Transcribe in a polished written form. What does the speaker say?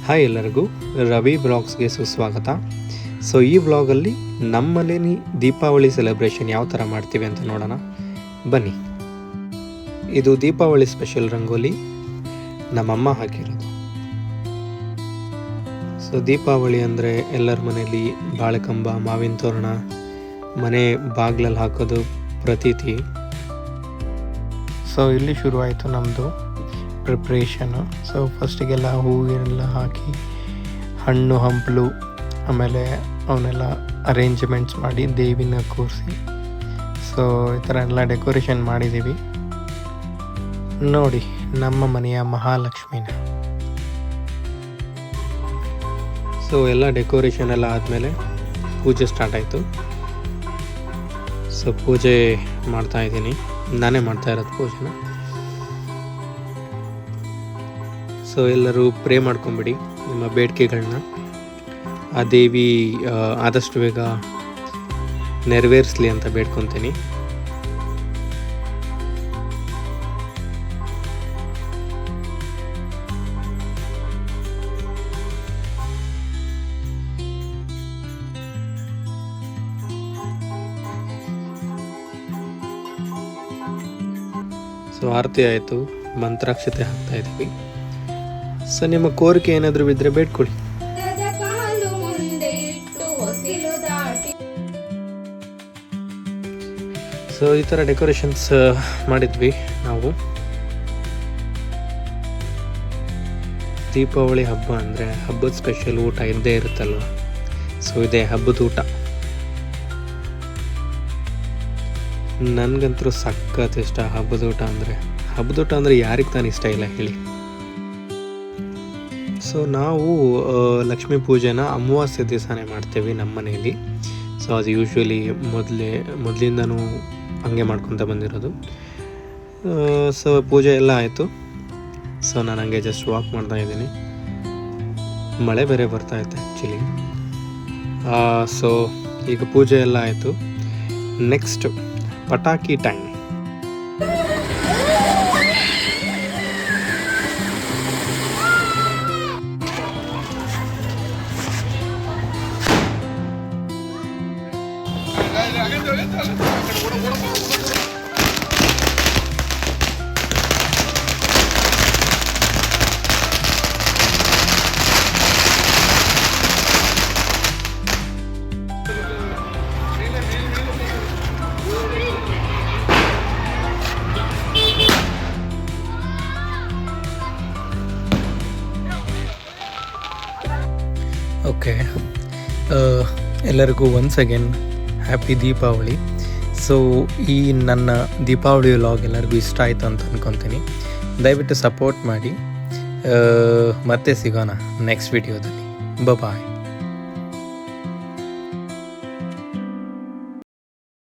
Hi ಎಲ್ಲರಿಗೂ, ರವಿ ಬ್ಲಾಗ್ಸ್ಗೆ ಸುಸ್ವಾಗತ. So ಈ ವ್ಲಾಗಲ್ಲಿ ನಮ್ಮನೇಲಿ ದೀಪಾವಳಿ ಸೆಲೆಬ್ರೇಷನ್ ಯಾವ ಥರ ಮಾಡ್ತೀವಿ ಅಂತ ನೋಡೋಣ ಬನ್ನಿ. ಇದು ದೀಪಾವಳಿ ಸ್ಪೆಷಲ್ ರಂಗೋಲಿ ನಮ್ಮಮ್ಮ ಹಾಕಿರೋದು. ಸೊ ದೀಪಾವಳಿ ಅಂದರೆ ಎಲ್ಲರ ಮನೇಲಿ ಬಾಳೆಕಂಬ, ಮಾವಿನ ತೋರಣ, ಮನೆ ಬಾಗಿಲಲ್ಲಿ ಹಾಕೋದು ಪ್ರತೀತಿ. ಸೊ ಇಲ್ಲಿ ಶುರುವಾಯಿತು ನಮ್ಮದು ಪ್ರಿಪ್ರೇಷನ್ನು. ಸೊ ಫಸ್ಟಿಗೆಲ್ಲ ಹೂವೆಲ್ಲ ಹಾಕಿ ಹಣ್ಣು ಹಂಪಲು ಆಮೇಲೆ ಅವನ್ನೆಲ್ಲ ಅರೇಂಜ್ಮೆಂಟ್ಸ್ ಮಾಡಿ ದೇವಿನ ಕೂರಿಸಿ ಸೊ ಈ ಥರ ಎಲ್ಲ ಡೆಕೋರೇಷನ್ ಮಾಡಿದ್ದೀವಿ. ನೋಡಿ ನಮ್ಮ ಮನೆಯ ಮಹಾಲಕ್ಷ್ಮಿನ. ಸೊ ಎಲ್ಲ ಡೆಕೋರೇಷನ್ ಎಲ್ಲ ಆದಮೇಲೆ ಪೂಜೆ ಸ್ಟಾರ್ಟ್ ಆಯಿತು. ಸೊ ಪೂಜೆ ಮಾಡ್ತಾಯಿದ್ದೀನಿ, ನಾನೇ ಮಾಡ್ತಾ ಇರೋದು ಪೂಜೆನ. ಸೊ ಎಲ್ಲರೂ ಪ್ರೇ ಮಾಡ್ಕೊಂಬಿಡಿ ನಿಮ್ಮ ಬೇಡಿಕೆಗಳನ್ನ. ಆ ದೇವಿ ಆದಷ್ಟು ಬೇಗ ನೆರವೇರಿಸಲಿ ಅಂತ ಬೇಡ್ಕೊತೀನಿ. ಸೊ ಆರತಿ ಆಯಿತು, ಮಂತ್ರಾಕ್ಷತೆ ಹಾಕ್ತಾ ಇದ್ದೀವಿ. ಸೊ ನಿಮ್ಮ ಕೋರಿಕೆ ಏನಾದರೂ ಬಿದ್ದರೆ ಬೇಡ್ಕೊಳ್ಳಿ. ಸೊ ಈ ಥರ ಡೆಕೋರೇಷನ್ಸ್ ಮಾಡಿದ್ವಿ ನಾವು. ದೀಪಾವಳಿ ಹಬ್ಬ ಅಂದರೆ ಹಬ್ಬದ ಸ್ಪೆಷಲ್ ಊಟ ಇದ್ದೇ ಇರುತ್ತಲ್ವ. ಸೊ ಇದೇ ಹಬ್ಬದ ಊಟ. ನನಗಂತೂ ಸಖತ್ ಇಷ್ಟ ಹಬ್ಬದ ಊಟ ಅಂದರೆ. ಹಬ್ಬದ ಊಟ ಅಂದರೆ ಯಾರಿಗೆ ತಾನು ಇಷ್ಟ ಇಲ್ಲ ಹೇಳಿ. ಸೊ ನಾವು ಲಕ್ಷ್ಮೀ ಪೂಜೆನ ಅಮಾವಾಸ್ಯೆ ದಿವಸನೇ ಮಾಡ್ತೇವೆ ನಮ್ಮ ಮನೆಯಲ್ಲಿ. ಸೊ ಅದು ಯೂಶ್ವಲಿ ಮೊದಲಿಂದನೂ ಹಂಗೆ ಮಾಡ್ಕೊತ ಬಂದಿರೋದು. ಸೊ ಪೂಜೆ ಎಲ್ಲ ಆಯಿತು. ಸೊ ನಾನು ಹಂಗೆ ಜಸ್ಟ್ ವಾಕ್ ಮಾಡ್ತಾ ಇದ್ದೀನಿ. ಮಳೆ ಬೇರೆ ಬರ್ತಾಯಿತ್ತು ಆ್ಯಕ್ಚುಲಿ. ಸೊ ಈಗ ಪೂಜೆ ಎಲ್ಲ ಆಯಿತು. ನೆಕ್ಸ್ಟ್ ಪಟಾಕಿ ಟೈಮ್. ಓಕೆ, ಎಲ್ಲರಿಗೂ once again happy Deepavali. So ಈ ನನ್ನ ದೀಪಾವಳಿ ವ್ಲಾಗ್ ಎಲ್ಲರಿಗೂ ಇಷ್ಟ ಆಯಿತು ಅಂತ ಅಂದ್ಕೊತೀನಿ. ದಯವಿಟ್ಟು ಸಪೋರ್ಟ್ ಮಾಡಿ. ಮತ್ತೆ ಸಿಗೋಣ ನೆಕ್ಸ್ಟ್ ವಿಡಿಯೋದಲ್ಲಿ. ಬಾಯ್.